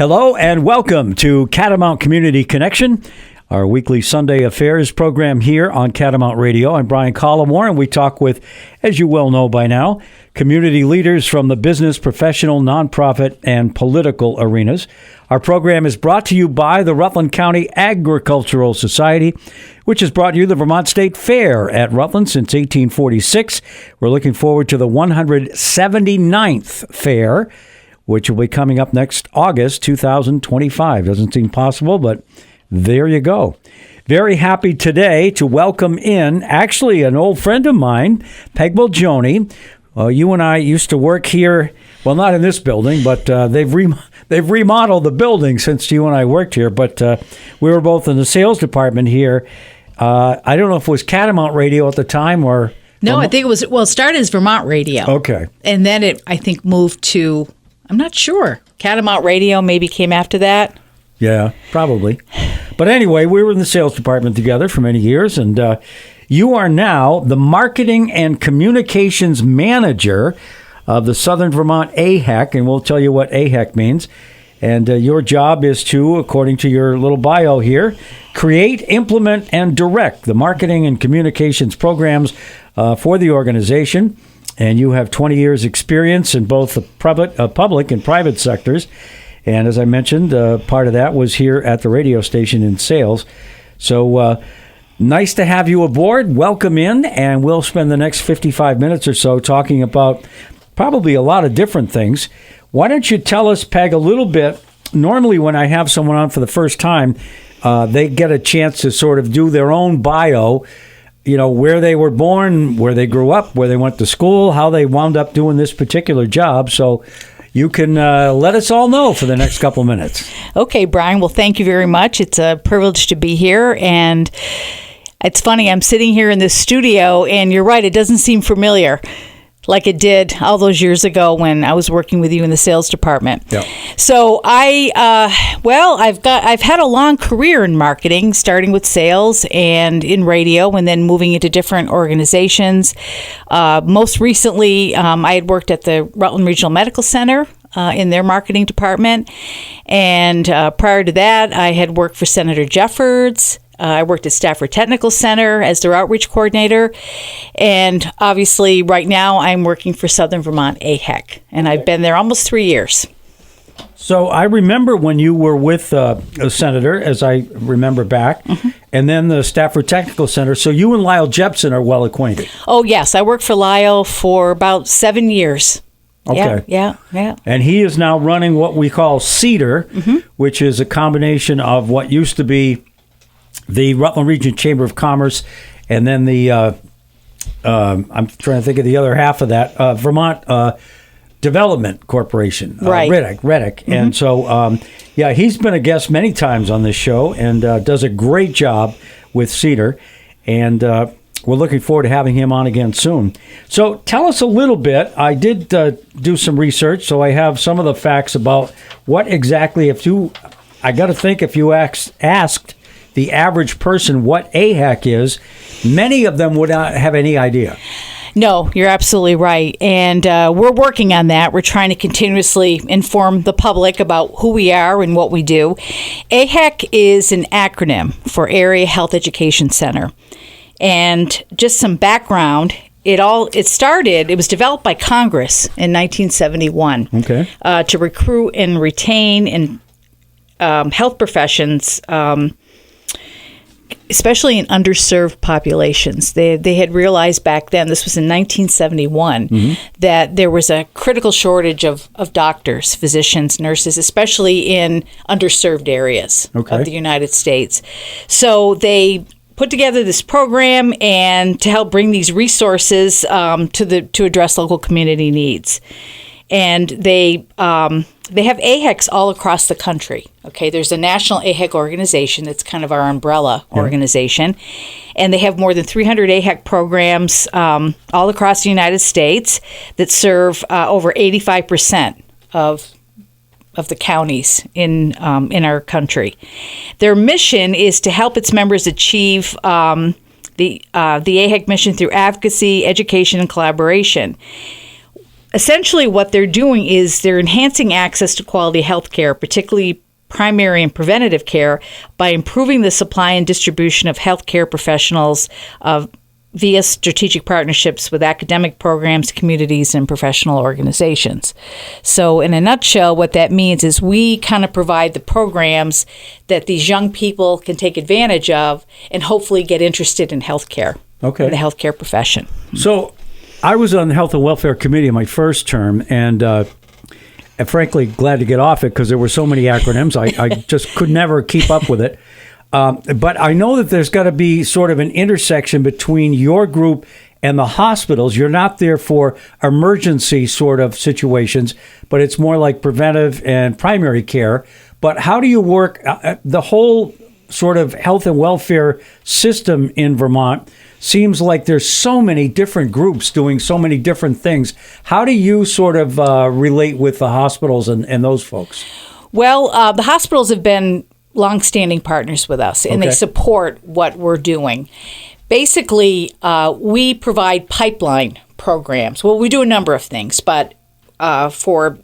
Hello and welcome to Catamount Community Connection, our weekly Sunday affairs program here on Catamount Radio. I'm Brian Collamore, and we talk with, as you well know by now, community leaders from the business, professional, nonprofit, and political arenas. Our program is brought to you by the Rutland County Agricultural Society, which has brought you the Vermont State Fair at Rutland since 1846. We're looking forward to the 179th fair, which will be coming up next August 2025. Doesn't seem possible, but there you go. Very happy today to welcome in, actually, an old friend of mine, Peg Bolgioni. You and I used to work here, well, not in this building, but they've remodeled the building since you and I worked here. But we were both in the sales department here. I don't know if it was Catamount Radio at the time or... No, I think it was, well, it started as Vermont Radio. Okay. And then it, I think, moved to... I'm not sure. Catamount Radio maybe came after that. Yeah, probably. But anyway, we were in the sales department together for many years, and you are now the marketing and communications manager of the Southern Vermont AHEC, and we'll tell you what AHEC means. And your job is to, according to your little bio here, create, implement, and direct the marketing and communications programs for the organization. And you have 20 years experience in both the public and private sectors. And as I mentioned, part of that was here at the radio station in sales. So nice to have you aboard. Welcome in. And we'll spend the next 55 minutes or so talking about probably a lot of different things. Why don't you tell us, Peg, a little bit? Normally when I have someone on for the first time, they get a chance to sort of do their own bio. You know, where they were born, where they grew up, where they went to school, how they wound up doing this particular job. So you can let us all know for the next couple of minutes. Okay, Brian. Well, thank you very much. It's a privilege to be here. And it's funny, I'm sitting here in this studio, and you're right, it doesn't seem familiar like it did all those years ago when I was working with you in the sales department. Yep. So I've had a long career in marketing, starting with sales and in radio, and then moving into different organizations. Most recently, I had worked at the Rutland Regional Medical Center in their marketing department, and prior to that, I had worked for Senator Jeffords. I worked at Stafford Technical Center as their outreach coordinator. And obviously, right now, I'm working for Southern Vermont AHEC. And I've been there almost 3 years. So I remember when you were with a senator, as I remember back, and then the Stafford Technical Center. So you and Lyle Jepson are well acquainted. Oh, yes. I worked for Lyle for about 7 years. Okay. Yeah. And he is now running what we call CEDAR, which is a combination of what used to be the Rutland Region Chamber of Commerce, and then the, I'm trying to think of the other half of that, Vermont Development Corporation, right. REDIC. And so, he's been a guest many times on this show and does a great job with CEDAR, and we're looking forward to having him on again soon. So tell us a little bit. I did do some research, so I have some of the facts about what exactly, if you asked the average person what AHEC is, many of them would not have any idea. No, you're absolutely right. And we're working on that. We're trying to continuously inform the public about who we are and what we do. AHEC is an acronym for Area Health Education Center. And just some background, it was developed by Congress in 1971 to recruit and retain in health professions, especially in underserved populations. They had realized back then, this was in 1971, that there was a critical shortage of doctors, physicians, nurses, especially in underserved areas of the United States. So they put together this program and to help bring these resources to address local community needs. And they have AHECs all across the country. Okay, there's a national AHEC organization that's kind of our umbrella organization, and they have more than 300 AHEC programs all across the United States that serve over 85% of the counties in our country. Their mission is to help its members achieve the AHEC mission through advocacy, education, and collaboration. essentially what they're doing is they're enhancing access to quality health care, particularly primary and preventative care, by improving the supply and distribution of healthcare professionals via strategic partnerships with academic programs, communities, and professional organizations. So in a nutshell, what that means is we kind of provide the programs that these young people can take advantage of and hopefully get interested in healthcare, in the healthcare profession. So I was on the Health and Welfare Committee in my first term, and frankly, glad to get off it because there were so many acronyms. I just could never keep up with it. But I know that there's got to be sort of an intersection between your group and the hospitals. You're not there for emergency sort of situations, but it's more like preventive and primary care. But how do you work the whole sort of health and welfare system in Vermont? Seems like there's so many different groups doing so many different things. How do you sort of relate with the hospitals and those folks? Well, the hospitals have been longstanding partners with us, and they support what we're doing. Basically, we provide pipeline programs. Well, we do a number of things, but for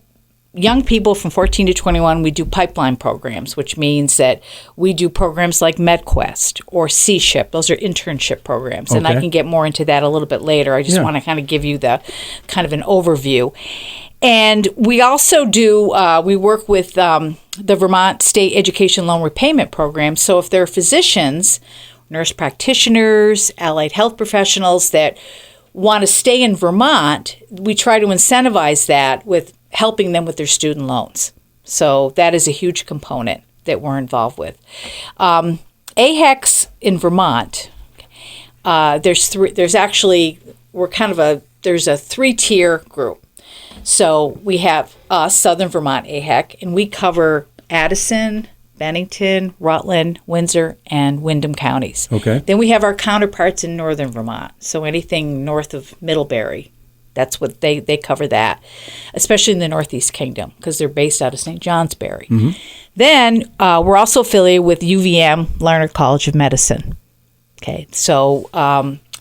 young people from 14 to 21, we do pipeline programs, which means that we do programs like MedQuest or C-SHIP. Those are internship programs, and I can get more into that a little bit later. I just want to kind of give you the kind of an overview. And we also do, we work with the Vermont State Education Loan Repayment Program. So if there are physicians, nurse practitioners, allied health professionals that want to stay in Vermont, we try to incentivize that with helping them with their student loans. So that is a huge component that we're involved with. AHECs in Vermont, there's a three-tier group. So we have us, Southern Vermont AHEC, and we cover Addison, Bennington, Rutland, Windsor, and Windham counties. Okay. Then we have our counterparts in Northern Vermont. So anything north of Middlebury, that's what they cover that, especially in the Northeast Kingdom because they're based out of St. Johnsbury. Mm-hmm. Then we're also affiliated with UVM, Larner College of Medicine. Okay, so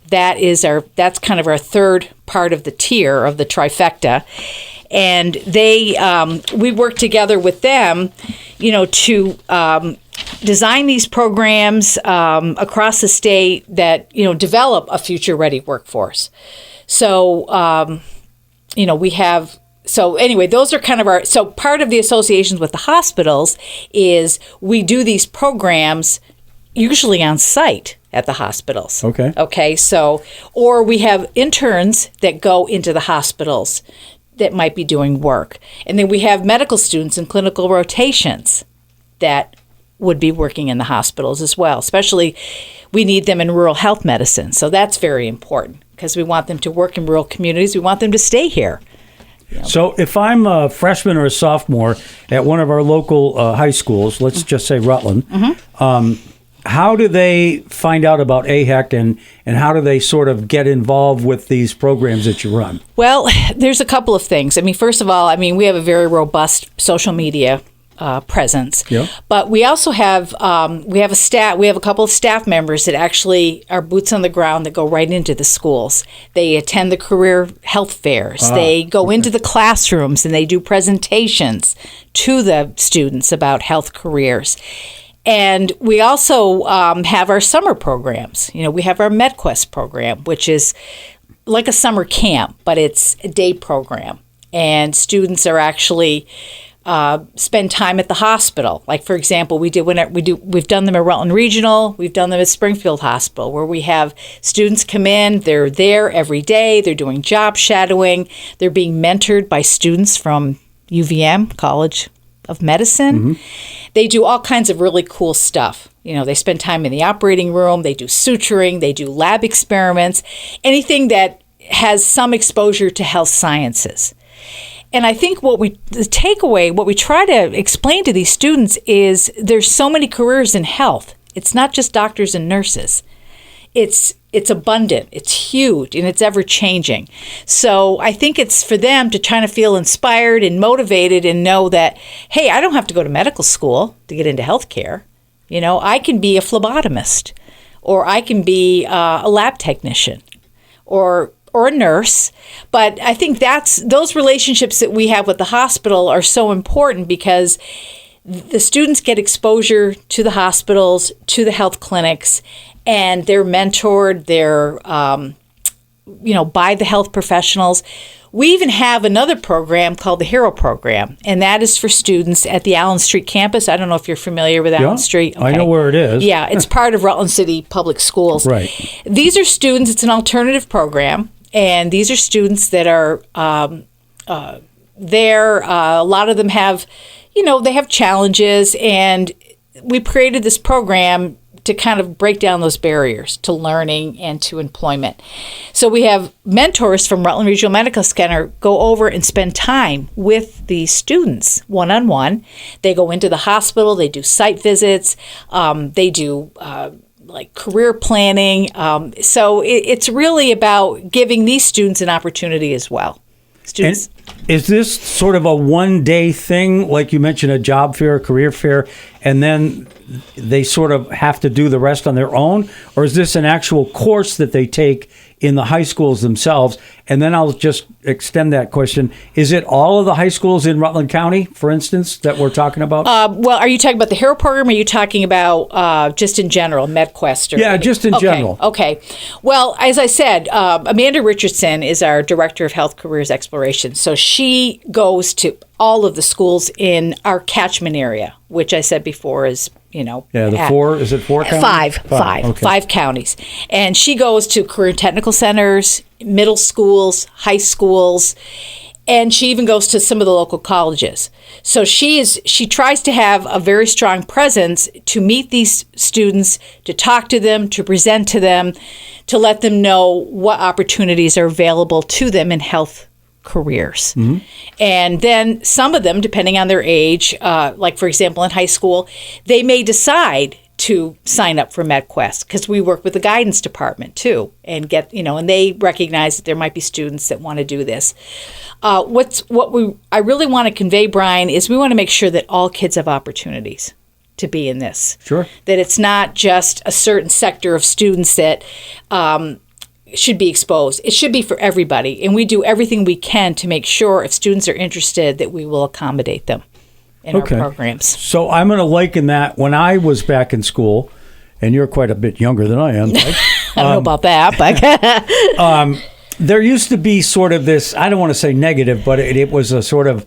that's kind of our third part of the tier of the trifecta, and we work together with them, to design these programs across the state that develop a future-ready workforce. So we have. So anyway, those are kind of so part of the associations with the hospitals is we do these programs usually on site at the hospitals. Okay. So, or we have interns that go into the hospitals that might be doing work. And then we have medical students in clinical rotations that would be working in the hospitals as well. Especially, we need them in rural health medicine. So that's very important because we want them to work in rural communities. We want them to stay here. So if I'm a freshman or a sophomore at one of our local high schools, let's just say Rutland, how do they find out about AHEC and how do they sort of get involved with these programs that you run? Well, there's a couple of things. First of all, we have a very robust social media presence. Yeah. But we also have we have a couple of staff members that actually are boots on the ground that go right into the schools. They attend the career health fairs. They go into the classrooms and they do presentations to the students about health careers. And we also have our summer programs. We have our MedQuest program, which is like a summer camp, but it's a day program. And students are actually spend time at the hospital. Like, for example, we've done them at Rutland Regional, we've done them at Springfield Hospital, where we have students come in, they're there every day, they're doing job shadowing, they're being mentored by students from UVM, College of Medicine. Mm-hmm. They do all kinds of really cool stuff. They spend time in the operating room, they do suturing, they do lab experiments, anything that has some exposure to health sciences. And I think what we try to explain to these students is there's so many careers in health. It's not just doctors and nurses. It's abundant, it's huge, and it's ever changing. So I think it's for them to try to feel inspired and motivated and know that, hey, I don't have to go to medical school to get into healthcare. I can be a phlebotomist, or I can be a lab technician, or or a nurse. But I think those relationships that we have with the hospital are so important because the students get exposure to the hospitals, to the health clinics, and they're mentored, they're, by the health professionals. We even have another program called the HERO program, and that is for students at the Allen Street campus. I don't know if you're familiar with Allen Street. Okay. I know where it is. Yeah, it's part of Rutland City Public Schools. Right. These are students, it's an alternative program, and these are students that are there. A lot of them have, they have challenges, and we created this program to kind of break down those barriers to learning and to employment. So we have mentors from Rutland Regional Medical Center go over and spend time with the students one-on-one. They go into the hospital, they do site visits, they do like career planning. So it's really about giving these students an opportunity as well. Students. And is this sort of a one-day thing, like you mentioned, a job fair, a career fair, and then they sort of have to do the rest on their own? Or is this an actual course that they take in the high schools themselves? And then I'll just extend that question. Is it all of the high schools in Rutland County, for instance, that we're talking about? Well, are you talking about the HERO program, or are you talking about just in general, MedQuest? Yeah, just in general. Okay. Well, as I said, Amanda Richardson is our Director of Health Careers Exploration. So she goes to all of the schools in our catchment area, which I said before is, is it 4 counties? Five. Okay. 5 counties. And she goes to career technical centers, middle schools, high schools, and she even goes to some of the local colleges. So she tries to have a very strong presence to meet these students, to talk to them, to present to them, to let them know what opportunities are available to them in health careers. Mm-hmm. And then some of them, depending on their age, like for example in high school, they may decide to sign up for MedQuest, because we work with the guidance department too, and and they recognize that there might be students that want to do this. I really want to convey, Brian, is we want to make sure that all kids have opportunities to be in this. Sure. That it's not just a certain sector of students that should be exposed. It should be for everybody, and we do everything we can to make sure if students are interested that we will accommodate them in our programs. So I'm going to liken that when I was back in school, and you're quite a bit younger than I am. Right? I don't know about that, but there used to be sort of this, I don't want to say negative, but it was a sort of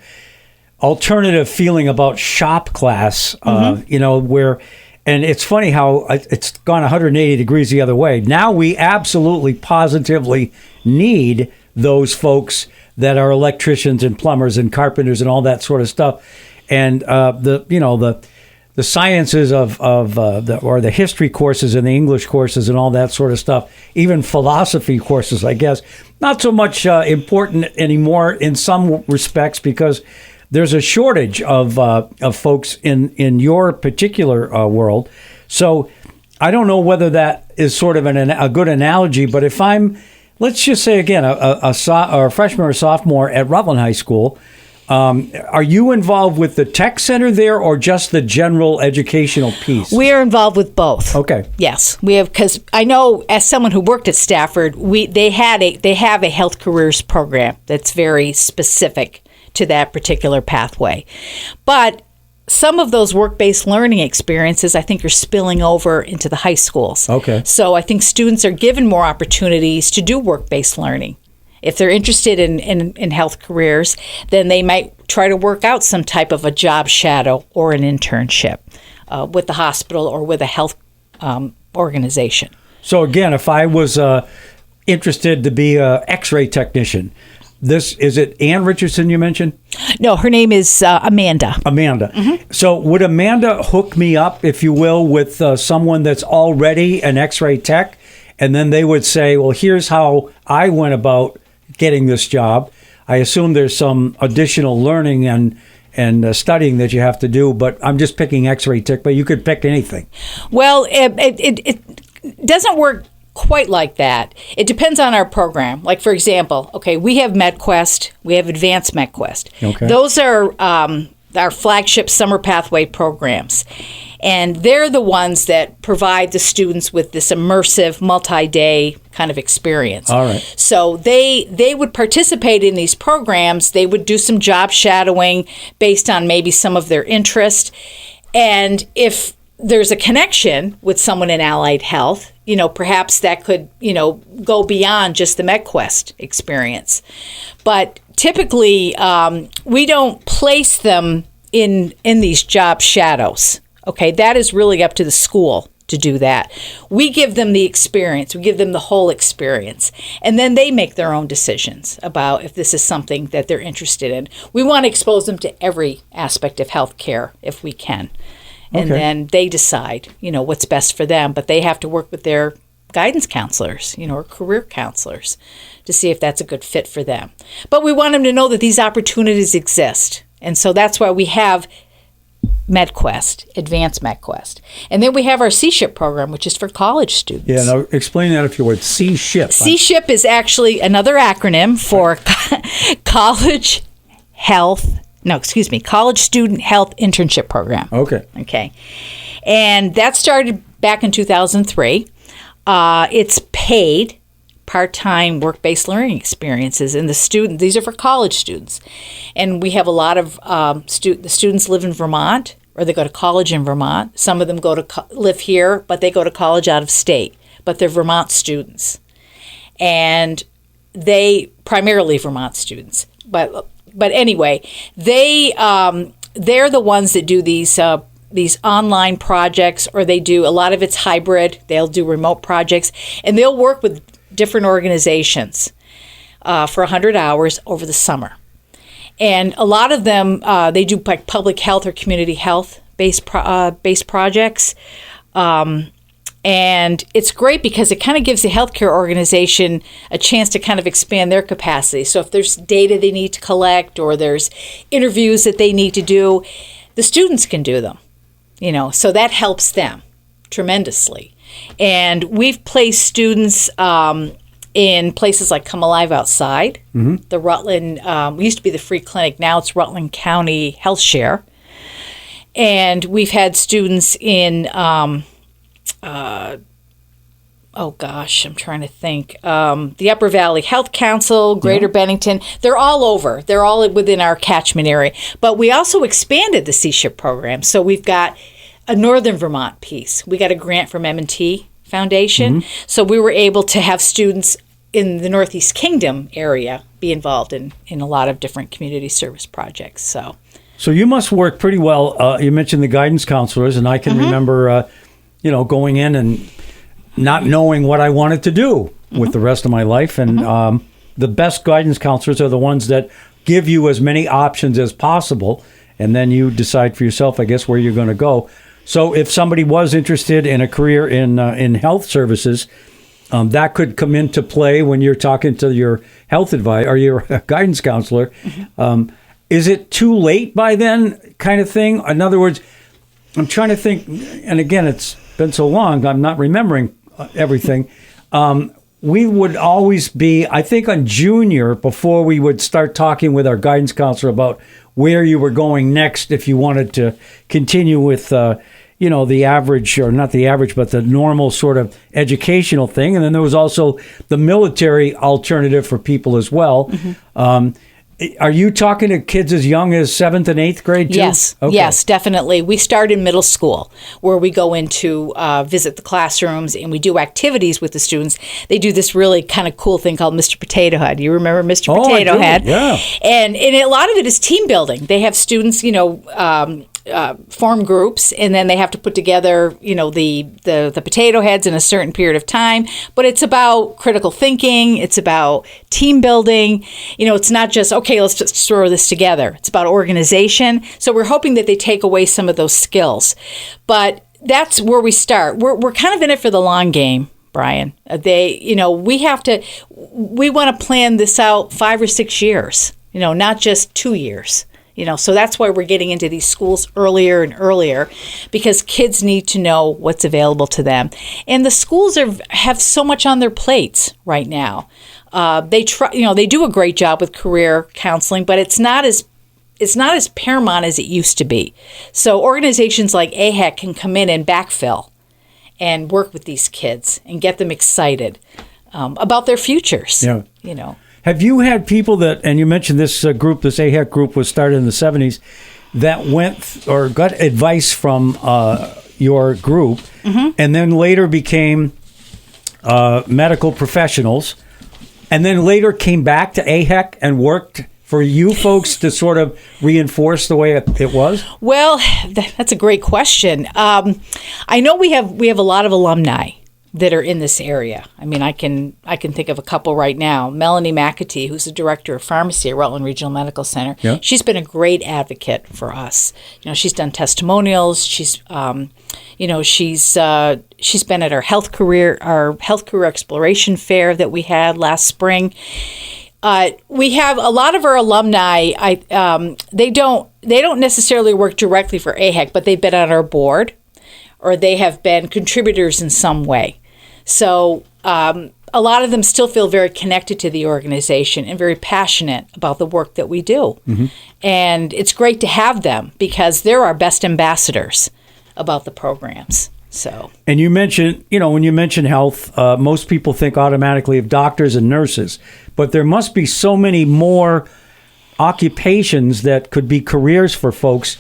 alternative feeling about shop class, where, and it's funny how it's gone 180 degrees the other way. Now we absolutely positively need those folks that are electricians and plumbers and carpenters and all that sort of stuff. And the sciences of the history courses and the English courses and all that sort of stuff, even philosophy courses, I guess, not so much important anymore in some respects, because there's a shortage of folks in your particular world. So I don't know whether that is sort of a good analogy, but if let's just say again, a freshman or sophomore at Rutland High School, are you involved with the tech center there, or just the general educational piece? We are involved with both. Okay. Yes, we have, because I know as someone who worked at Stafford, they have a health careers program that's very specific to that particular pathway. But some of those work-based learning experiences, I think, are spilling over into the high schools. Okay. So I think students are given more opportunities to do work-based learning. If they're interested in health careers, then they might try to work out some type of a job shadow or an internship with the hospital or with a health organization. So again, if I was interested to be an X-ray technician, is it Ann Richardson you mentioned? No, her name is Amanda. Amanda. Mm-hmm. So would Amanda hook me up, if you will, with someone that's already an X-ray tech, and then they would say, well, here's how I went about getting this job. I assume there's some additional learning and studying that you have to do, but I'm just picking X-ray tech, but you could pick anything. Well, it doesn't work quite like that. It depends on our program. Like, for example, we have MedQuest, we have Advanced MedQuest. Okay. Those are our flagship summer pathway programs. And they're the ones that provide the students with this immersive multi-day kind of experience. All right. So they would participate in these programs. They would do some job shadowing based on maybe some of their interest. And if there's a connection with someone in allied health, perhaps that could, go beyond just the MedQuest experience. But typically, we don't place them in these job shadows. Okay, that is really up to the school to do that. We give them the experience. We give them the whole experience. And then they make their own decisions about if this is something that they're interested in. We want to expose them to every aspect of healthcare if we can. And then they decide, what's best for them. But they have to work with their guidance counselors, or career counselors to see if that's a good fit for them. But we want them to know that these opportunities exist. And so that's why we have MedQuest, Advanced MedQuest. And then we have our C-SHIP program, which is for college students. Yeah, now explain that if you would. C-SHIP. C-SHIP is actually another acronym for College Student Health Internship Program. Okay. And that started back in 2003. It's paid part-time work-based learning experiences, and these are for college students. And we have a lot of the students live in Vermont, or they go to college in Vermont. Some of them live here, but they go to college out of state, but they're Vermont students. And they primarily Vermont students. But anyway, they're the ones that do these online projects, or they do a lot of it's hybrid. They'll do remote projects, and they'll work with different organizations for 100 hours over the summer. And a lot of them, they do like public health or community health based projects. And it's great because it kind of gives the healthcare organization a chance to kind of expand their capacity. So if there's data they need to collect, or there's interviews that they need to do, the students can do them, so that helps them tremendously. And we've placed students in places like Come Alive Outside, the Rutland, we used to be the Free Clinic, now it's Rutland County Health Share. And we've had students in, I'm trying to think, the Upper Valley Health Council, Greater Bennington, they're all over. They're all within our catchment area. But we also expanded the C-SHIP program. So we've got a Northern Vermont piece. We got a grant from M&T Foundation. So we were able to have students in the Northeast Kingdom area be involved in a lot of different community service projects. So you must work pretty well. You mentioned the guidance counselors, and I can remember, going in and not knowing what I wanted to do with the rest of my life. And the best guidance counselors are the ones that give you as many options as possible, and then you decide for yourself, I guess, where you're going to go. So if somebody was interested in a career in health services, that could come into play when you're talking to your health advisor or your guidance counselor. Is it too late by then, kind of thing? In other words, I'm trying to think, and again, it's been so long, I'm not remembering everything. We would always be, I think, on junior before we would start talking with our guidance counselor about where you were going next if you wanted to continue with the average, or not the average, but the normal sort of educational thing. And then there was also the military alternative for people as well. Are you talking to kids as young as 7th and 8th grade too? Yes, yes, definitely. We start in middle school, where we go in to visit the classrooms, and we do activities with the students. They do this really kind of cool thing called Mr. Potato Head. You remember Mr. Potato Head? Yeah. And a lot of it is team building. They have students, form groups, and then they have to put together, the potato heads in a certain period of time. But it's about critical thinking. It's about team building. It's not just, okay, let's just throw this together. It's about organization. So we're hoping that they take away some of those skills. But that's where we start. We're kind of in it for the long game, Brian. We want to plan this out 5 or 6 years, not just 2 years. So that's why we're getting into these schools earlier and earlier, because kids need to know what's available to them. And the schools have so much on their plates right now. They do a great job with career counseling, but it's not as it's not as paramount as it used to be. So organizations like AHEC can come in and backfill and work with these kids and get them excited about their futures. Yeah. You know. Have you had people that, and you mentioned this group, this AHEC group was started in the 70s, that went or got advice from your group and then later became medical professionals and then later came back to AHEC and worked for you folks to sort of reinforce the way it was? Well, that's a great question. I know we have a lot of alumni that are in this area. I mean, I can think of a couple right now. Melanie McAtee, who's the director of pharmacy at Rutland Regional Medical Center. Yeah. She's been a great advocate for us. You know, she's done testimonials. She's, she's been at our health career exploration fair that we had last spring. We have a lot of our alumni. They don't necessarily work directly for AHEC, but they've been on our board, or they have been contributors in some way. So a lot of them still feel very connected to the organization and very passionate about the work that we do. Mm-hmm. And it's great to have them because they're our best ambassadors about the programs. So. And you mentioned, when you mention health, most people think automatically of doctors and nurses, but there must be so many more occupations that could be careers for folks.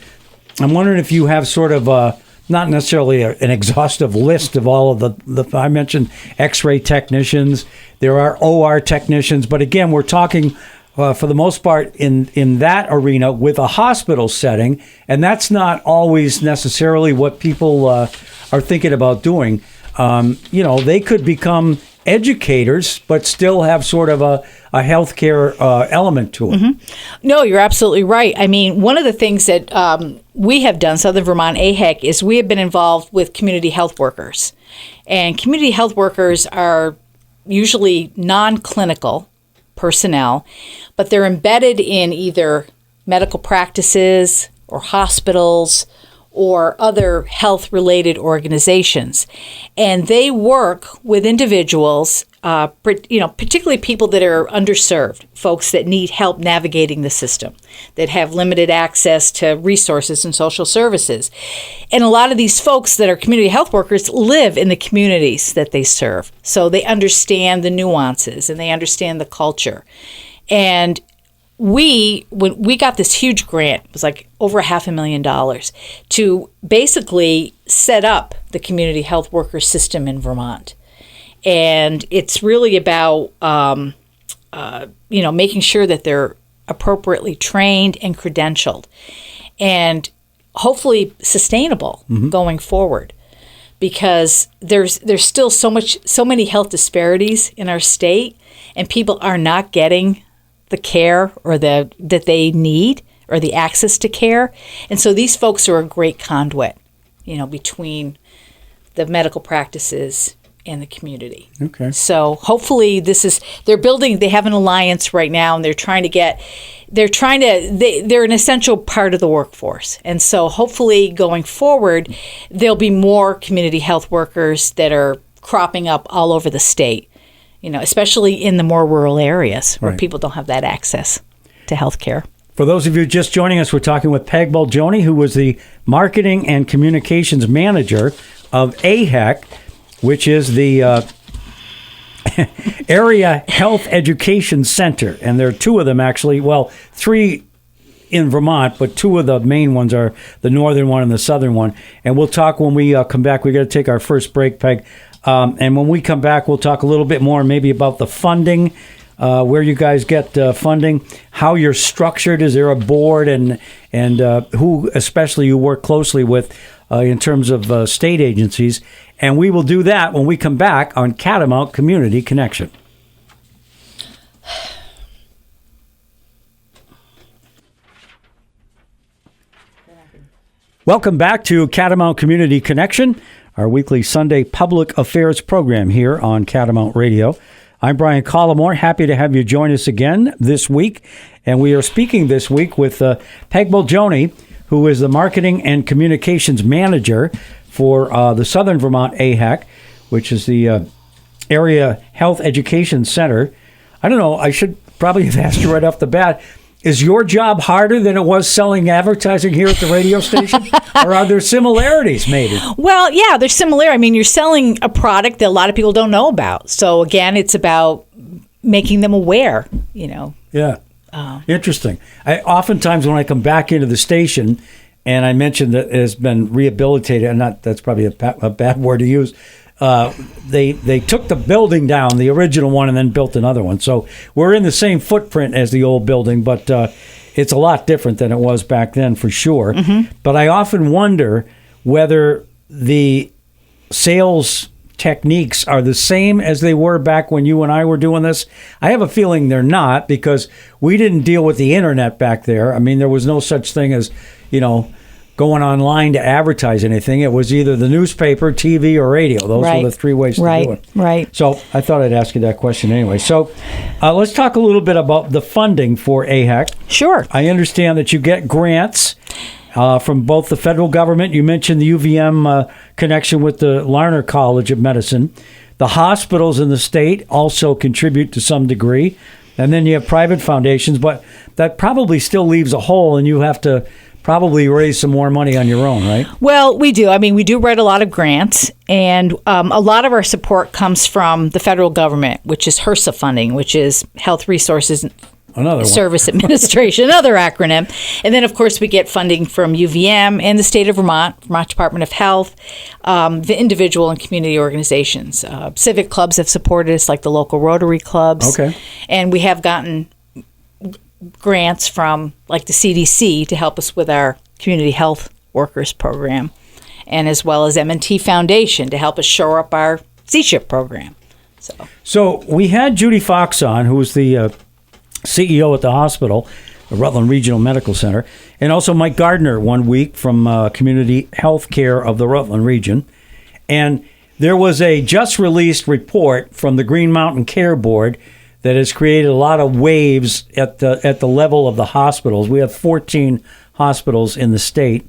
I'm wondering if you have sort of not necessarily an exhaustive list of all of the I mentioned X-ray technicians, there are OR technicians, but again, we're talking for the most part in that arena with a hospital setting, and that's not always necessarily what people are thinking about doing. They could become educators, but still have sort of a healthcare element to it. Mm-hmm. No, you're absolutely right. I mean, one of the things that we have done, Southern Vermont AHEC, is we have been involved with community health workers. And community health workers are usually non-clinical personnel, but they're embedded in either medical practices or hospitals or other health-related organizations. And they work with individuals, particularly people that are underserved, folks that need help navigating the system, that have limited access to resources and social services. And a lot of these folks that are community health workers live in the communities that they serve. So they understand the nuances and they understand the culture. And when we got this huge grant, it was like over $500,000 to basically set up the community health worker system in Vermont. And it's really about, making sure that they're appropriately trained and credentialed and hopefully sustainable going forward. Because there's still so many health disparities in our state, and people are not getting the care or that they need or the access to care. And so these folks are a great conduit, between the medical practices and the community. Okay. So hopefully they have an alliance right now, and they're an essential part of the workforce. And so hopefully going forward, there'll be more community health workers that are cropping up all over the state. Especially in the more rural areas where people don't have that access to health care. For those of you just joining us, we're talking with Peg Bolgioni, who was the Marketing and Communications Manager of AHEC, which is the Area Health Education Center. And there are two of them, actually. Well, three in Vermont, but two of the main ones are the northern one and the southern one. And we'll talk when we come back. We got to take our first break, Peg. And when we come back, we'll talk a little bit more maybe about the funding, where you guys get funding, how you're structured. Is there a board, and who especially you work closely with in terms of state agencies? And we will do that when we come back on Catamount Community Connection. Welcome back to Catamount Community Connection, our weekly Sunday public affairs program here on Catamount Radio. I'm Brian Collamore, happy to have you join us again this week. And we are speaking this week with Peg Bolgioni, who is the Marketing and Communications Manager for the Southern Vermont AHEC, which is the Area Health Education Center. I don't know, I should probably have asked you right off the bat, is your job harder than it was selling advertising here at the radio station? Or are there similarities maybe? Well, yeah, there's similar. I mean, you're selling a product that a lot of people don't know about. So again, it's about making them aware, Yeah. Interesting. Oftentimes when I come back into the station and I mentioned that it has been rehabilitated, and that's probably a bad word to use, they took the building down, the original one, and then built another one. So we're in the same footprint as the old building, but it's a lot different than it was back then for sure. Mm-hmm. But I often wonder whether the sales techniques are the same as they were back when you and I were doing this. I have a feeling they're not, because we didn't deal with the internet back there. I mean, there was no such thing as, going online to advertise anything. It was either the newspaper, TV, or radio. Those were the three ways to do it. Right. So I thought I'd ask you that question anyway. So let's talk a little bit about the funding for AHEC. Sure. I understand that you get grants from both the federal government. You mentioned the UVM connection with the Larner College of Medicine. The hospitals in the state also contribute to some degree. And then you have private foundations, but that probably still leaves a hole, and you have to probably raise some more money on your own, right? Well, we do. I mean, we do write a lot of grants, and a lot of our support comes from the federal government, which is HRSA funding, which is Health Resources Service Administration, another acronym. And then, of course, we get funding from UVM and the state of Vermont Department of Health, the individual and community organizations. Civic clubs have supported us, like the local Rotary clubs. Okay. And we have gotten grants from, like, the CDC to help us with our community health workers program, and as well as M&T Foundation to help us shore up our C-SHIP program. So we had Judy Fox on, who was the CEO at the hospital, the Rutland Regional Medical Center, and also Mike Gardner one week from Community Health Care of the Rutland region. And there was a just released report from the Green Mountain Care Board that has created a lot of waves at the level of the hospitals. We have 14 hospitals in the state,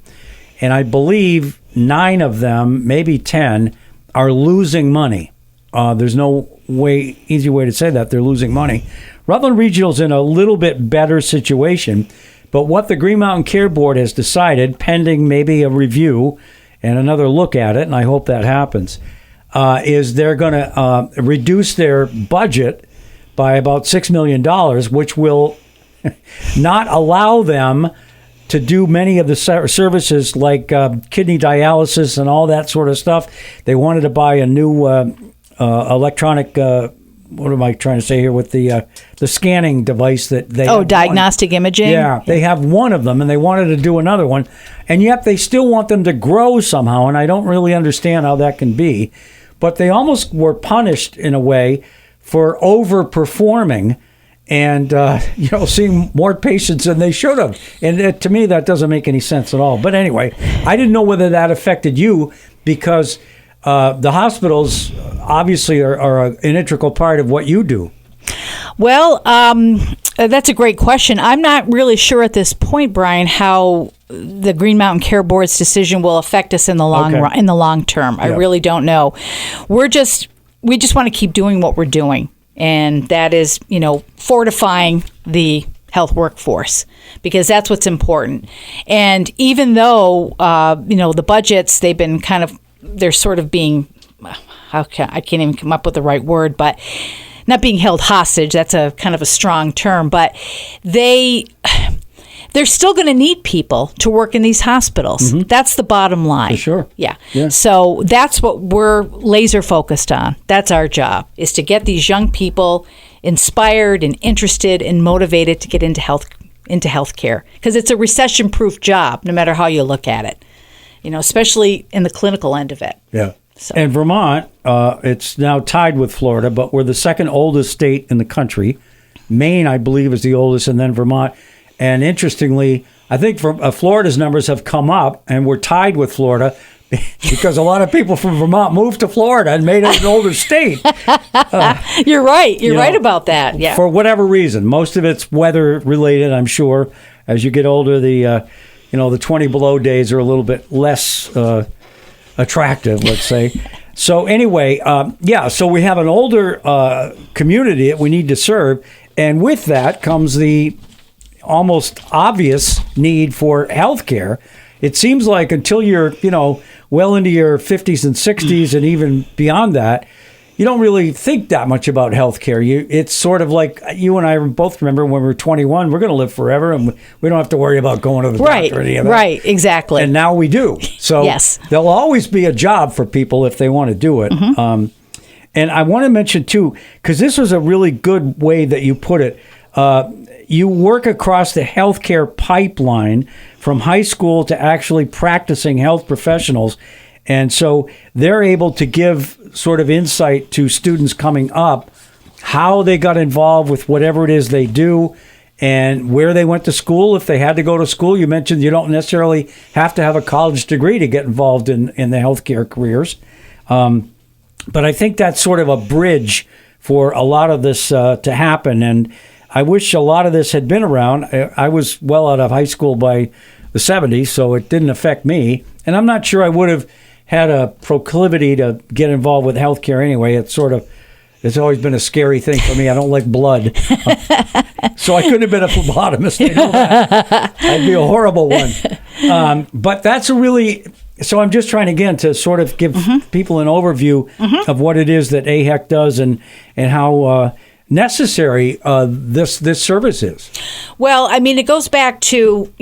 and I believe 9 of them, maybe 10, are losing money. There's no easy way to say that. They're losing money. Rutland Regional's in a little bit better situation, but what the Green Mountain Care Board has decided, pending maybe a review and another look at it, and I hope that happens, is they're going to reduce their budget by about $6 million, which will not allow them to do many of the services like kidney dialysis and all that sort of stuff. They wanted to buy a new electronic, what am I trying to say here, with the scanning device that they diagnostic imaging? Yeah, they have one of them, and they wanted to do another one, and yet they still want them to grow somehow, and I don't really understand how that can be. But they almost were punished in a way for overperforming and seeing more patients than they should have. And to me, that doesn't make any sense at all. But anyway, I didn't know whether that affected you, because the hospitals obviously are an integral part of what you do. Well, that's a great question. I'm not really sure at this point, Brian, how the Green Mountain Care Board's decision will affect us in the long term. Yeah. I really don't know. We just want to keep doing what we're doing, and that is, fortifying the health workforce, because that's what's important. And even though, the budgets, they're sort of being, I can't even come up with the right word, but not being held hostage. That's a kind of a strong term, but they're still going to need people to work in these hospitals. Mm-hmm. That's the bottom line. For sure. Yeah. So that's what we're laser focused on. That's our job, is to get these young people inspired and interested and motivated to get into healthcare, because it's a recession-proof job, no matter how you look at it. Especially in the clinical end of it. Yeah. So. And Vermont, it's now tied with Florida, but we're the second oldest state in the country. Maine, I believe, is the oldest, and then Vermont. And interestingly, I think Florida's numbers have come up, and we're tied with Florida because a lot of people from Vermont moved to Florida and made it an older state. You're right. You're right about that. Yeah. For whatever reason. Most of it's weather related, I'm sure. As you get older, the 20 below days are a little bit less attractive, let's say. So anyway, so we have an older community that we need to serve. And with that comes the almost obvious need for health care. It seems like until you're, well into your 50s and 60s and even beyond that, you don't really think that much about health care. It's sort of like you and I both remember when we were 21, we're going to live forever and we don't have to worry about going to the doctor or any of that. Right, exactly. And now we do. So yes. There'll always be a job for people if they want to do it. And I want to mention, too, because this was a really good way that you put it, you work across the healthcare pipeline from high school to actually practicing health professionals. And so they're able to give sort of insight to students coming up, how they got involved with whatever it is they do and where they went to school. If they had to go to school, you mentioned you don't necessarily have to have a college degree to get involved in the healthcare careers. But I think that's sort of a bridge for a lot of this to happen. And I wish a lot of this had been around. I was well out of high school by the 70s, so it didn't affect me. And I'm not sure I would have had a proclivity to get involved with healthcare anyway. It's always been a scary thing for me. I don't like blood. So I couldn't have been a phlebotomist. I know that. I'd be a horrible one. But that's so I'm just trying again to sort of give people an overview of what it is that AHEC does and how necessary this service is. Well, I mean, it goes back to,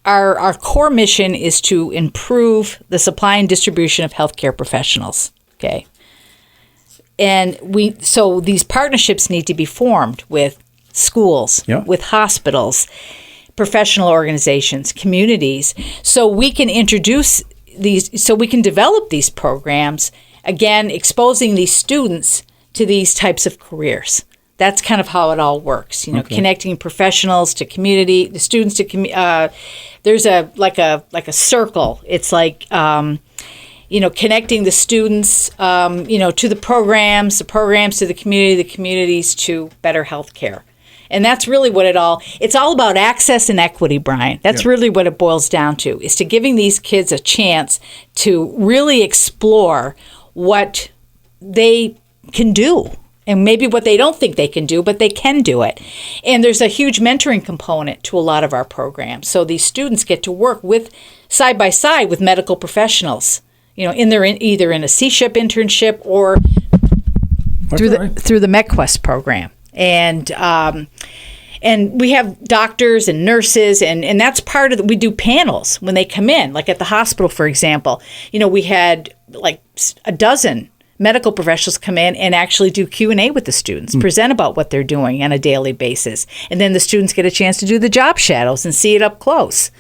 our core mission is to improve the supply and distribution of healthcare professionals. Okay. And so these partnerships need to be formed with schools, with hospitals, professional organizations, communities, so we can introduce so we can develop these programs, again, exposing these students to these types of careers. That's kind of how it all works, connecting professionals to community, the students to there's a circle. It's like connecting the students, to the programs to the communities to better health care. And that's really what it's all about access and equity, Brian. That's really what it boils down to, is to giving these kids a chance to really explore what they can do. And maybe what they don't think they can do, but they can do it. And there's a huge mentoring component to a lot of our programs. So these students get to work side by side with medical professionals, either in a C-SHIP internship or through the MedQuest program. And we have doctors and nurses, and that's part of we do panels when they come in, like at the hospital, for example. We had like a dozen medical professionals come in and actually do Q&A with the students, present about what they're doing on a daily basis. And then the students get a chance to do the job shadows and see it up close.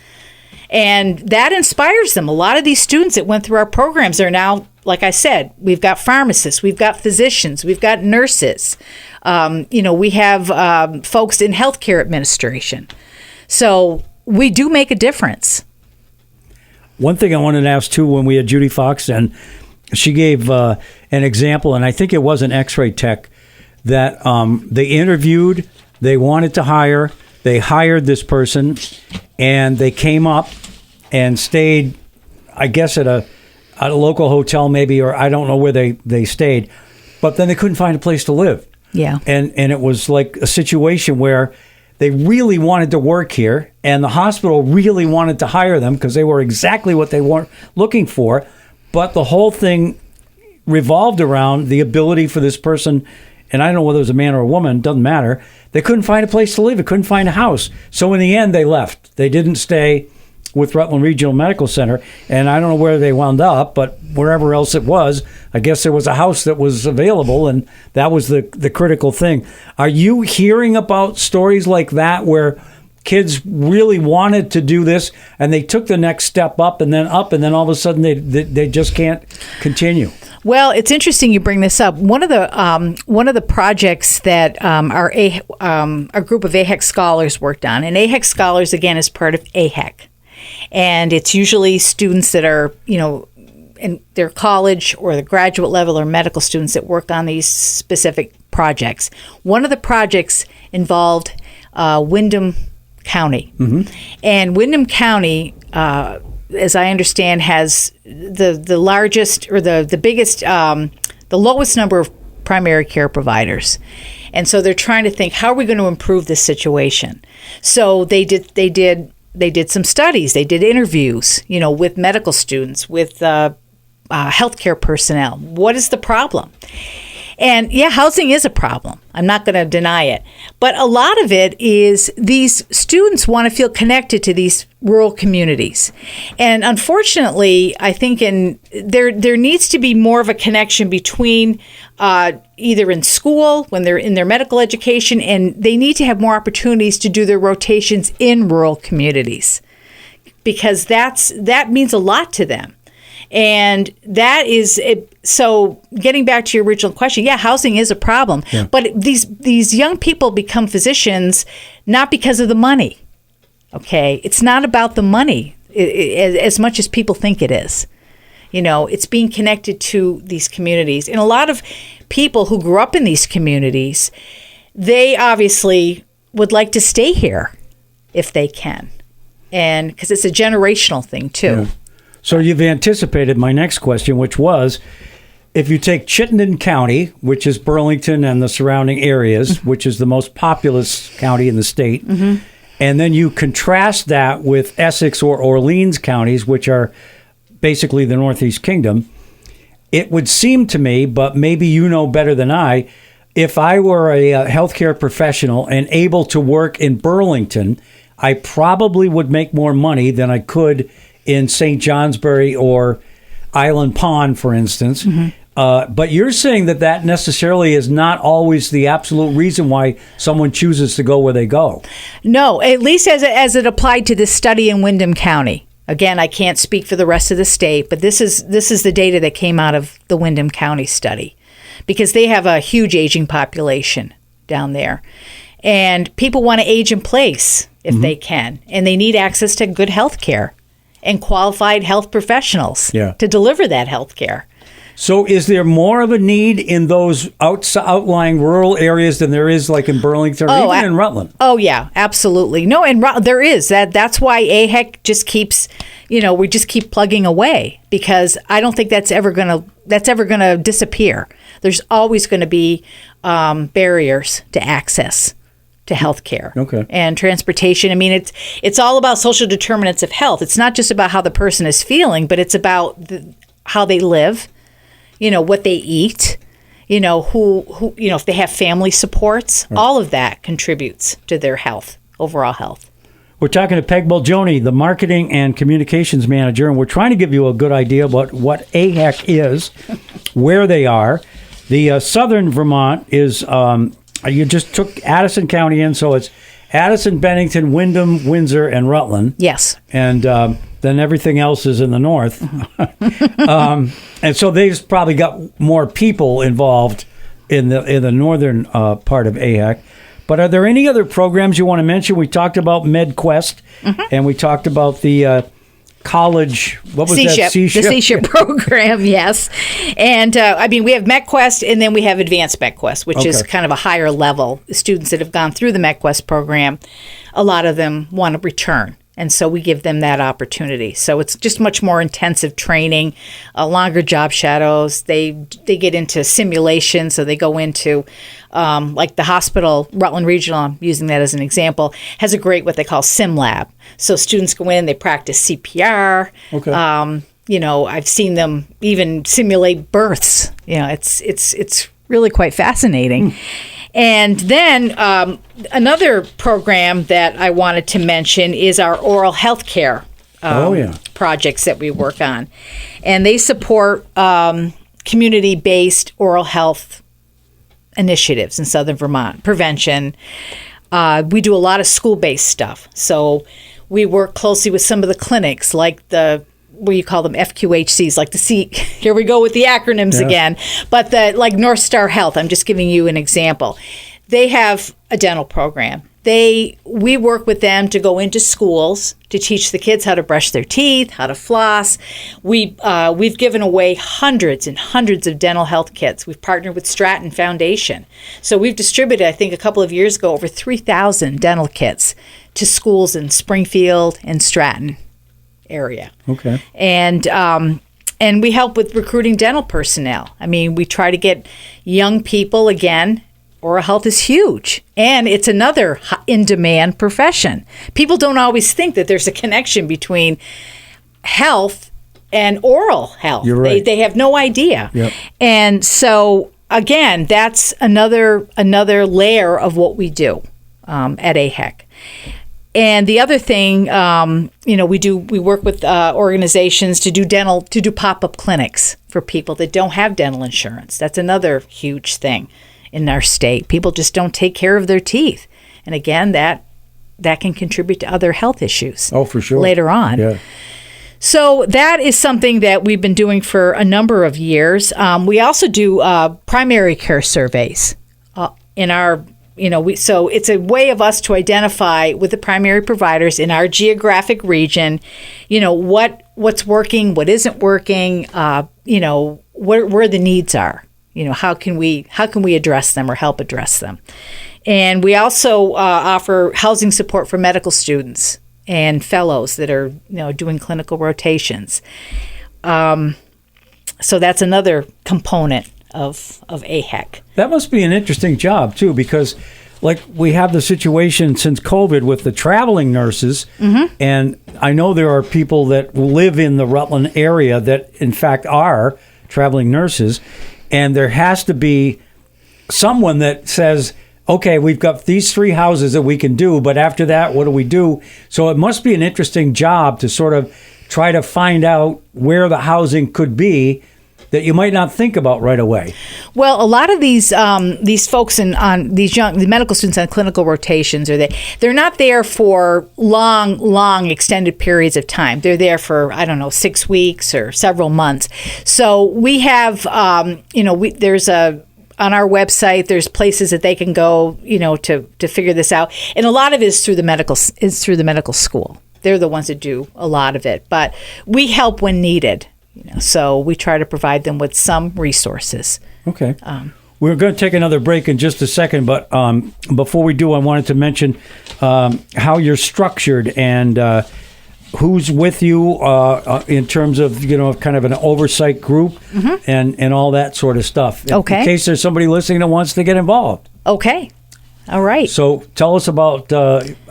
And that inspires them. A lot of these students that went through our programs are now, like I said, we've got pharmacists, we've got physicians, we've got nurses. We have folks in healthcare administration. So we do make a difference. One thing I wanted to ask, too, when we had Judy Fox, and she gave an example, and I think it was an x-ray tech, that they interviewed, they wanted to hire, they hired this person, and they came up and stayed, I guess, at a local hotel maybe, or I don't know where they stayed, but then they couldn't find a place to live. Yeah. And it was like a situation where they really wanted to work here, and the hospital really wanted to hire them because they were exactly what they were looking for. But the whole thing revolved around the ability for this person, and I don't know whether it was a man or a woman, doesn't matter. They couldn't find a place to live. They couldn't find a house. So in the end, they left. They didn't stay with Rutland Regional Medical Center, and I don't know where they wound up, but wherever else it was, I guess there was a house that was available, and that was the critical thing. Are you hearing about stories like that where kids really wanted to do this and they took the next step up, and then all of a sudden they just can't continue? Well, it's interesting you bring this up. One of the projects that our group of AHEC scholars worked on, and AHEC scholars again is part of AHEC, and it's usually students that are in their college or the graduate level or medical students that work on these specific projects. One of the projects involved Windham County, and Windham County, as I understand, has the largest or the biggest, the lowest number of primary care providers. And so they're trying to think, how are we going to improve this situation? So they did some studies. They did interviews, with medical students, with healthcare personnel. What is the problem? And yeah, housing is a problem. I'm not going to deny it. But a lot of it is these students want to feel connected to these rural communities. And unfortunately, I think there needs to be more of a connection between either in school, when they're in their medical education, and they need to have more opportunities to do their rotations in rural communities, because that means a lot to them. And that is so. Getting back to your original question, yeah, housing is a problem. Yeah. But these young people become physicians not because of the money. Okay, it's not about the money as much as people think it is. It's being connected to these communities, and a lot of people who grew up in these communities, they obviously would like to stay here if they can, and because it's a generational thing too. Yeah. So you've anticipated my next question, which was, if you take Chittenden County, which is Burlington and the surrounding areas, which is the most populous county in the state, and then you contrast that with Essex or Orleans counties, which are basically the Northeast Kingdom, it would seem to me, but maybe you know better than I, if I were a healthcare professional and able to work in Burlington, I probably would make more money than I could in St. Johnsbury or Island Pond, for instance. But you're saying that necessarily is not always the absolute reason why someone chooses to go where they go. No, at least as it applied to this study in Windham County. Again, I can't speak for the rest of the state, but this is the data that came out of the Windham County study, because they have a huge aging population down there. And people want to age in place if they can, and they need access to good health care and qualified health professionals to deliver that health care. So is there more of a need in those outlying rural areas than there is like in Burlington or even in Rutland? Oh, yeah, absolutely. No, and there is. That's why AHEC just keeps, we just keep plugging away, because I don't think that's ever going to disappear. There's always going to be barriers to access to healthcare and transportation. I mean, it's all about social determinants of health. It's not just about how the person is feeling, but it's about how they live, what they eat, who if they have family supports. All of that contributes to their health, overall health. We're talking to Peg Bolgioni, the Marketing and Communications Manager, and we're trying to give you a good idea about what AHEC is, where they are. The Southern Vermont is... you just took Addison County in, so it's Addison, Bennington, Windham, Windsor, and Rutland. Yes. And then everything else is in the north. And so they've probably got more people involved in the northern part of AHEC. But are there any other programs you want to mention? We talked about MedQuest, and we talked about the college, what was that? C-SHIP. The C-SHIP program, yes. And we have MedQuest, and then we have Advanced MedQuest, which is kind of a higher level. Students that have gone through the MedQuest program, a lot of them want to return. And so we give them that opportunity. So it's just much more intensive training, longer job shadows. They get into simulation. So they go into, like the hospital, Rutland Regional, I'm using that as an example, has a great what they call sim lab. So students go in, they practice CPR. I've seen them even simulate births. It's really quite fascinating. And then another program that I wanted to mention is our oral health care projects that we work on. And they support community-based oral health initiatives in Southern Vermont, prevention. We do a lot of school-based stuff. So we work closely with some of the clinics, like what you call them, FQHCs, like here we go with the acronyms again, but like North Star Health, I'm just giving you an example. They have a dental program. We work with them to go into schools to teach the kids how to brush their teeth, how to floss. We've given away hundreds and hundreds of dental health kits. We've partnered with Stratton Foundation. So we've distributed, I think a couple of years ago, over 3,000 dental kits to schools in Springfield and Stratton area. And we help with recruiting dental personnel. I mean, we try to get young people, again, Oral health is huge, and it's another in-demand profession. People don't always think that there's a connection between health and oral health. You're right. They have no idea. Yep. And so, again, that's another layer of what we do at AHEC. And the other thing, we work with organizations to do pop-up clinics for people that don't have dental insurance. That's another huge thing in our state. People just don't take care of their teeth. And again, that can contribute to other health issues. Oh, for sure. Later on. Yeah. So that is something that we've been doing for a number of years. We also do primary care surveys in our, so it's a way of us to identify with the primary providers in our geographic region, what's working, what isn't working, where the needs are. How can we address them or help address them? And we also offer housing support for medical students and fellows that are doing clinical rotations. So that's another component of AHEC. That must be an interesting job too, because like we have the situation since COVID with the traveling nurses, and I know there are people that live in the Rutland area that in fact are traveling nurses, and there has to be someone that says, okay, we've got these 3 houses that we can do, but after that, what do we do? So it must be an interesting job to sort of try to find out where the housing could be that you might not think about right away. Well, a lot of these folks the medical students on clinical rotations they're not there for long extended periods of time. They're there for 6 weeks or several months. So we have there's on our website, there's places that they can go, to figure this out, and a lot of it is through the medical school. They're the ones that do a lot of it, but we help when needed. So we try to provide them with some resources. Okay. We're going to take another break in just a second, but before we do, I wanted to mention how you're structured and who's with you in terms of, kind of an oversight group and all that sort of stuff. Okay. In case there's somebody listening that wants to get involved. Okay. All right. So tell us about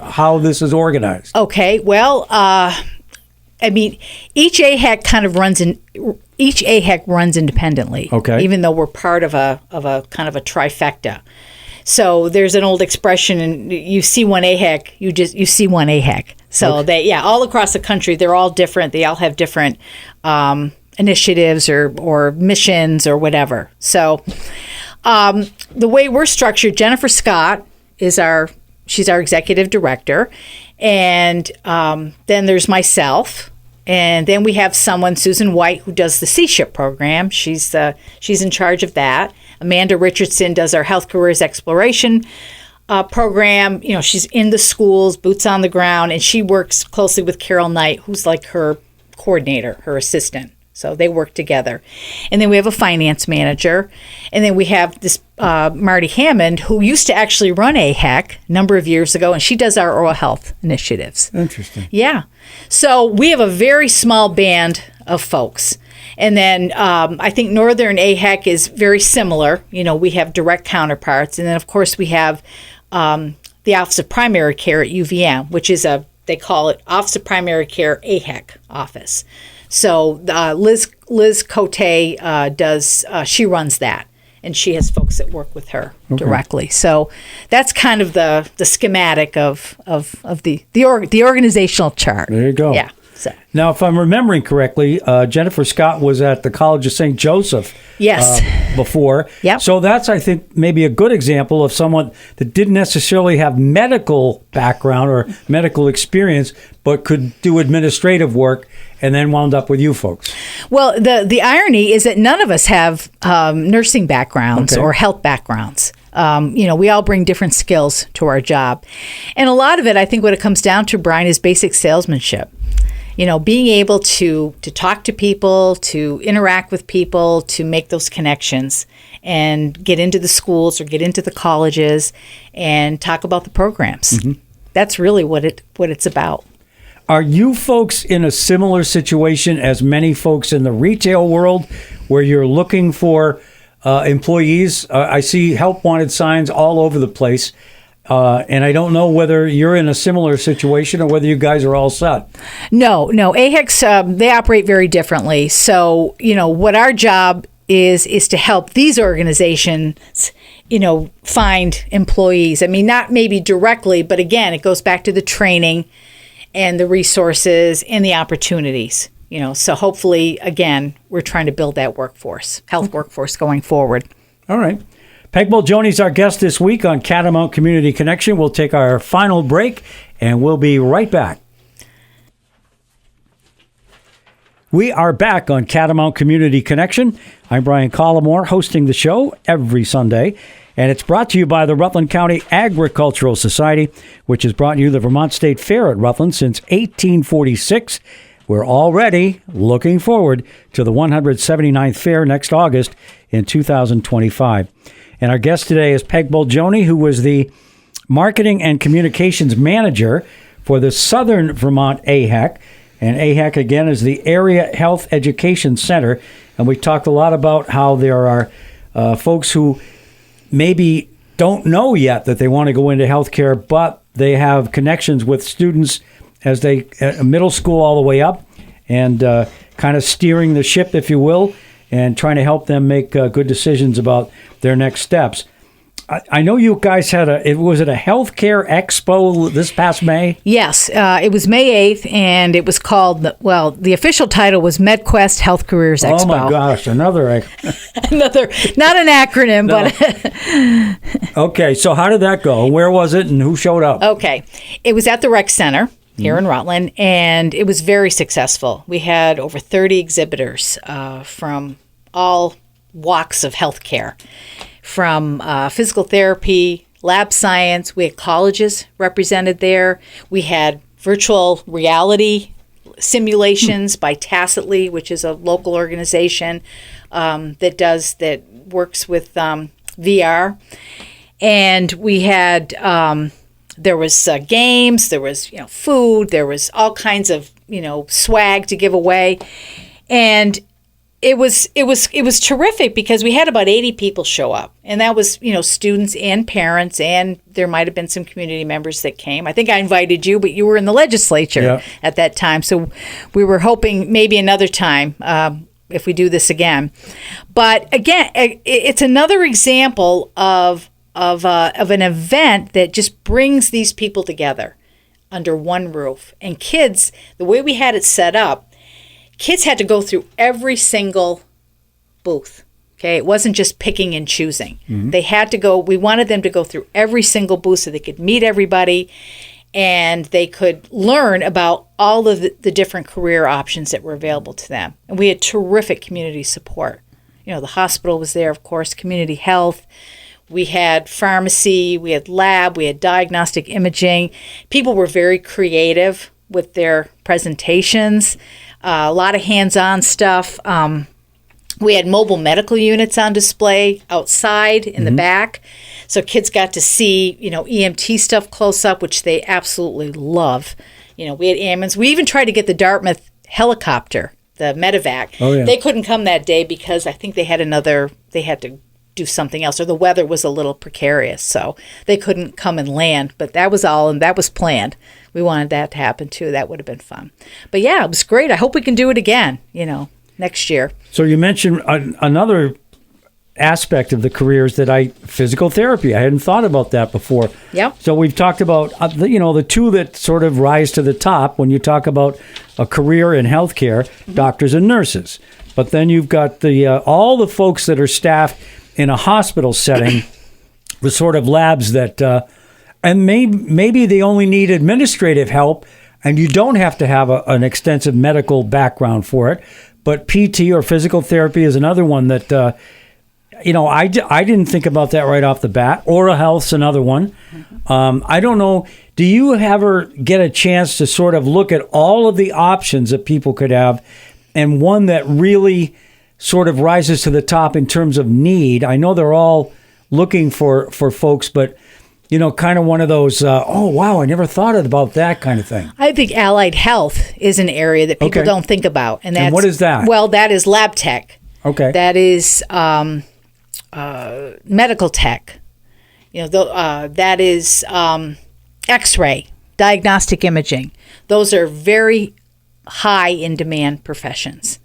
how this is organized. Okay. Well, each AHEC runs independently. Okay. Even though we're part of a kind of a trifecta. So there's an old expression, and you see one AHEC, you see one AHEC. So all across the country, they're all different. They all have different initiatives or missions or whatever. So the way we're structured, Jennifer Scott she's our executive director, and then there's myself. And then we have Susan White, who does the C-SHIP program. She's in charge of that. Amanda Richardson does our Health Careers Exploration program. She's in the schools, boots on the ground, and she works closely with Carol Knight, who's like her coordinator, her assistant. So they work together. And then we have a finance manager. And then we have this Marty Hammond, who used to actually run AHEC a number of years ago, and she does our oral health initiatives. Interesting. Yeah. So we have a very small band of folks. And then I think Northern AHEC is very similar. We have direct counterparts. And then, of course, we have the Office of Primary Care at UVM, which is they call it Office of Primary Care AHEC office. So Liz Cote she runs that, and she has folks that work with her directly. So that's kind of the schematic of the organizational chart. There you go. Yeah. So. Now, if I'm remembering correctly, Jennifer Scott was at the College of St. Joseph before. Yep. So that's, I think, maybe a good example of someone that didn't necessarily have medical background or medical experience, but could do administrative work and then wound up with you folks. Well, the irony is that none of us have nursing backgrounds or health backgrounds. We all bring different skills to our job. And a lot of it, I think what it comes down to, Brian, is basic salesmanship. Being able to talk to people, to interact with people, to make those connections and get into the schools or get into the colleges and talk about the programs. Mm-hmm. That's really what it's about. Are you folks in a similar situation as many folks in the retail world where you're looking for employees. I see help wanted signs all over the place. And I don't know whether you're in a similar situation or whether you guys are all set. No. AHECs, they operate very differently. So, what our job is to help these organizations, find employees. I mean, not maybe directly, but again, it goes back to the training and the resources and the opportunities. So hopefully, again, we're trying to build that health workforce going forward. All right. Peg Bolgioni is our guest this week on Catamount Community Connection. We'll take our final break, and we'll be right back. We are back on Catamount Community Connection. I'm Brian Collamore, hosting the show every Sunday, and it's brought to you by the Rutland County Agricultural Society, which has brought you the Vermont State Fair at Rutland since 1846. We're already looking forward to the 179th Fair next August in 2025. And our guest today is Peg Bolgioni, who was the Marketing and Communications Manager for the Southern Vermont AHEC. And AHEC, again, is the Area Health Education Center. And we talked a lot about how there are folks who maybe don't know yet that they want to go into healthcare, but they have connections with students as they middle school all the way up, and kind of steering the ship, if you will, and trying to help them make good decisions about their next steps. I know you guys had was it a healthcare expo this past May? Yes, it was May 8th, and it was called, the official title was MedQuest Health Careers Expo. Oh my gosh, another, not an acronym, but. Okay, so how did that go? Where was it, and who showed up? Okay, it was at the Rec Center here in Rutland, and it was very successful. We had over 30 exhibitors from all walks of healthcare, from physical therapy, lab science. We had colleges represented there. We had virtual reality simulations by Tacitly, which is a local organization that works with VR. And we had there was games, there was food, there was all kinds of swag to give away, and it was terrific because we had about 80 people show up, and that was students and parents, and there might have been some community members that came. I think I invited you, but you were in the legislature at that time, so we were hoping maybe another time if we do this again. But again, it's another example of an event that just brings these people together under one roof. And kids, the way we had it set up, kids had to go through every single booth. Okay, it wasn't just picking and choosing. Mm-hmm. They had to go. We wanted them to go through every single booth so they could meet everybody, and they could learn about all of the different career options that were available to them. And we had terrific community support. The hospital was there, of course, community health. We had pharmacy, we had lab, we had diagnostic imaging. People were very creative with their presentations, a lot of hands-on stuff. We had mobile medical units on display outside in the back. So kids got to see, EMT stuff close up, which they absolutely love. We had ambulance. We even tried to get the Dartmouth helicopter, the medevac. Oh, yeah. They couldn't come that day because I think they had to do something else, or the weather was a little precarious, so they couldn't come and land. But that was all, and that was planned. We wanted that to happen too. That would have been fun. But yeah, it was great. I hope we can do it again, next year. So you mentioned another aspect of the careers physical therapy. I hadn't thought about that before. Yep. So we've talked about, the two that sort of rise to the top when you talk about a career in healthcare, doctors and nurses. But then you've got all the folks that are staffed in a hospital setting with sort of labs that, and maybe they only need administrative help, and you don't have to have an extensive medical background for it. But PT or physical therapy is another one that, I didn't think about that right off the bat. Oral health's another one. I don't know. Do you ever get a chance to sort of look at all of the options that people could have, and one that really sort of rises to the top in terms of need? I know they're all looking for folks, but kind of one of those, oh, wow, I never thought about that kind of thing. I think allied health is an area that people don't think about. And what is that? Well, that is lab tech. Okay. That is medical tech. That is X-ray, diagnostic imaging. Those are very high in demand professions.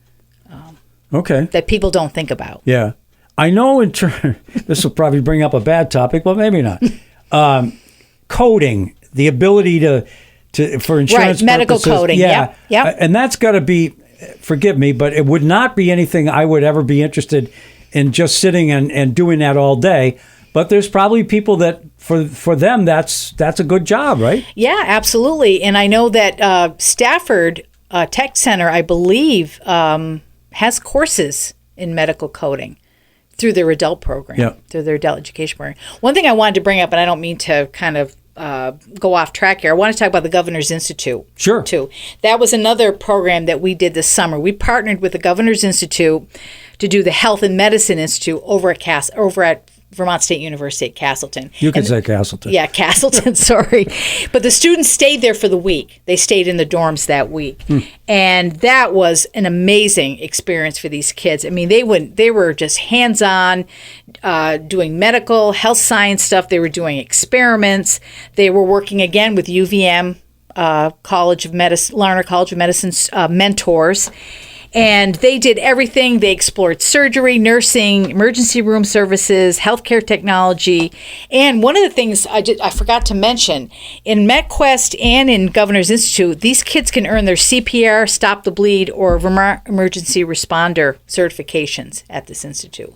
Okay. That people don't think about. Yeah. I know this will probably bring up a bad topic, but maybe not. Coding, the ability for insurance medical purposes. coding. Yeah. Yep. And that's got to be, forgive me, but it would not be anything I would ever be interested in just sitting and doing that all day. But there's probably people that for them that's a good job, right? Yeah, absolutely. And I know that Stafford Tech Center, I believe, has courses in medical coding through their adult program, through their adult education program. One thing I wanted to bring up, and I don't mean to kind of go off track here, I want to talk about the Governor's Institute. Sure. Too. That was another program that we did this summer. We partnered with the Governor's Institute to do the Health and Medicine Institute over at Vermont State University at Castleton. You can say Castleton. Yeah, Castleton, sorry. But the students stayed there for the week. They stayed in the dorms that week. And that was an amazing experience for these kids. I mean, they were just hands-on, doing medical, health science stuff. They were doing experiments. They were working again with UVM, Lerner College of Medicine's mentors. And they did everything. They explored surgery, nursing, emergency room services, healthcare technology. And one of the things I forgot to mention, in MetQuest and in Governor's Institute, these kids can earn their CPR, Stop the Bleed, or Vermont Emergency Responder certifications at this institute.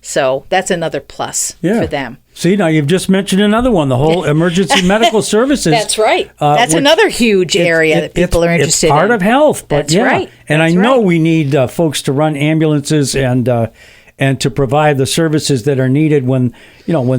So that's another plus for them. See, now you've just mentioned another one, the whole emergency medical services. That's right. That's another huge area that people are interested in. It's part of health. But that's right. And I know we need folks to run ambulances and to provide the services that are needed when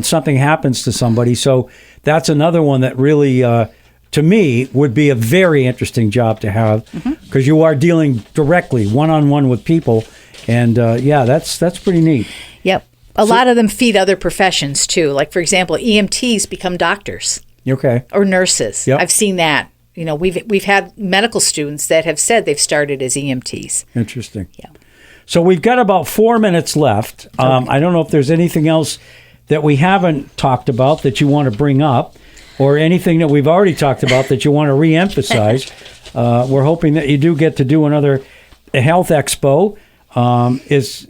something happens to somebody. So that's another one that really, to me, would be a very interesting job to have because you are dealing directly, one-on-one with people. And that's pretty neat. Yep. A lot of them feed other professions too. Like, for example, EMTs become doctors. Okay. Or nurses. Yep. I've seen that. We've had medical students that have said they've started as EMTs. Interesting. Yeah. So we've got about 4 minutes left. I don't know if there's anything else that we haven't talked about that you want to bring up or anything that we've already talked about that you want to reemphasize. We're hoping that you do get to do another health expo. Is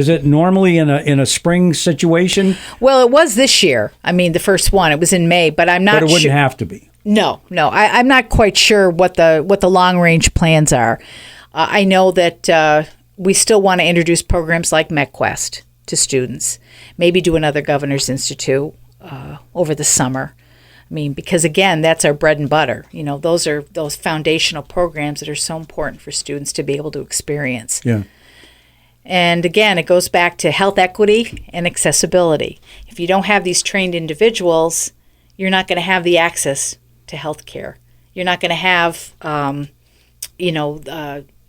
it normally in a spring situation? Well, it was this year. I mean, the first one, it was in May, but I'm not sure. But it wouldn't have to be. No. I'm not quite sure what the long range plans are. I know that we still want to introduce programs like MetQuest to students. Maybe do another Governor's Institute over the summer. I mean, because again, that's our bread and butter. Those are those foundational programs that are so important for students to be able to experience. Yeah. And again, it goes back to health equity and accessibility. If you don't have these trained individuals, you're not going to have the access to health care. You're not going to have,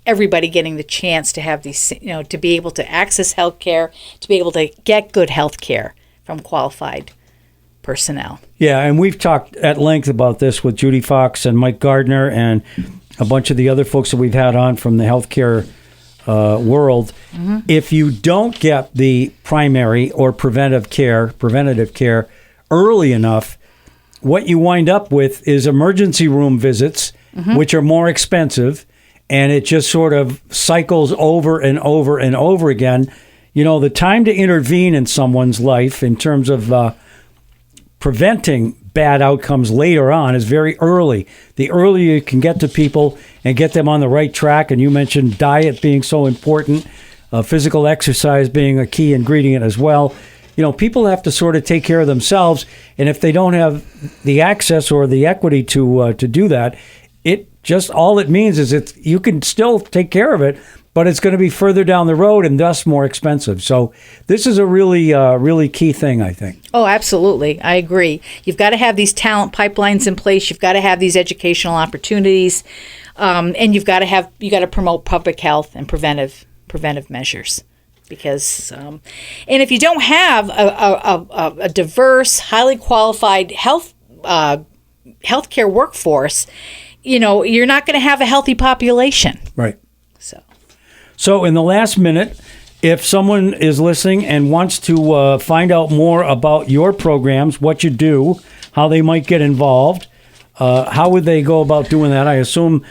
everybody getting the chance to have these, to be able to access health care, to be able to get good health care from qualified personnel. Yeah, and we've talked at length about this with Judy Fox and Mike Gardner and a bunch of the other folks that we've had on from the healthcare world. If you don't get the primary or preventative care early enough, what you wind up with is emergency room visits, which are more expensive, and it just sort of cycles over and over and over again. The time to intervene in someone's life in terms of preventing bad outcomes later on is very early. The earlier you can get to people and get them on the right track, and you mentioned diet being so important, physical exercise being a key ingredient as well. People have to sort of take care of themselves, and if they don't have the access or the equity to do that, all it means is you can still take care of it, but it's going to be further down the road and thus more expensive. So this is a really key thing, I think. Oh, absolutely. I agree. You've got to have these talent pipelines in place. You've got to have these educational opportunities, and you've got to promote public health and preventive measures. Because, and if you don't have a diverse, highly qualified healthcare workforce, you're not going to have a healthy population. Right. So in the last minute, if someone is listening and wants to find out more about your programs, what you do, how they might get involved, how would they go about doing that? I assume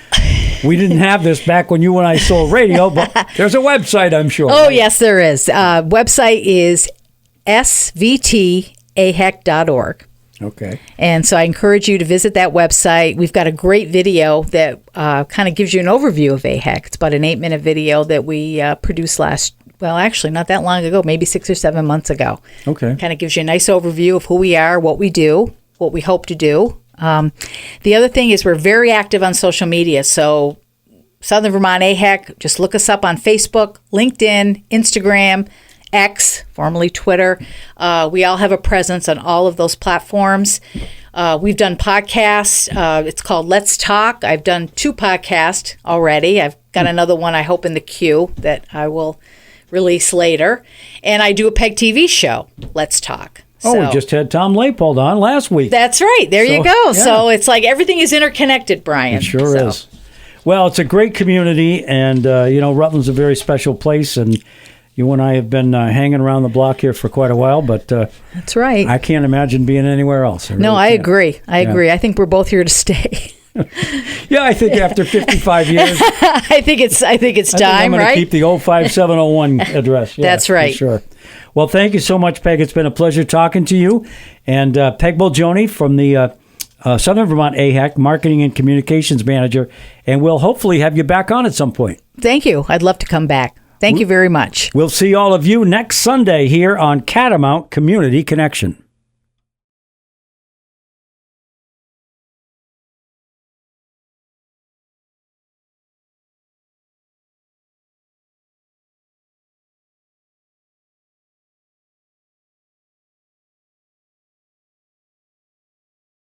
we didn't have this back when you and I sold radio, but there's a website, I'm sure. Oh, right? Yes, there is. Website is svtahec.org. Okay. And so I encourage you to visit that website. We've got a great video that kind of gives you an overview of AHEC. It's about an 8-minute video that we produced actually not that long ago, maybe 6 or 7 months ago. Okay. Kind of gives you a nice overview of who we are, what we do, what we hope to do. The other thing is we're very active on social media. So Southern Vermont AHEC, just look us up on Facebook, LinkedIn, Instagram, X, formerly Twitter. We all have a presence on all of those platforms. We've done podcasts. It's called Let's Talk. I've done 2 podcasts already. I've got another one, I hope, in the queue that I will release later. And I do a PEG TV show, Let's Talk. We just had Tom Leipold on last week. That's right. There you go. Yeah. So it's like everything is interconnected, Brian. It sure is. Well, it's a great community, and, Rutland's a very special place, and you and I have been hanging around the block here for quite a while, but that's right. I can't imagine being anywhere else. I agree. I agree. I think we're both here to stay. Yeah, I think after 55 years, I think it's time, I'm going to keep the 05701 address. Yeah, that's right. For sure. Well, thank you so much, Peg. It's been a pleasure talking to you. And Peg Bolgioni from the Southern Vermont AHEC, Marketing and Communications Manager, and we'll hopefully have you back on at some point. Thank you. I'd love to come back. Thank you very much. We'll see all of you next Sunday here on Catamount Community Connection.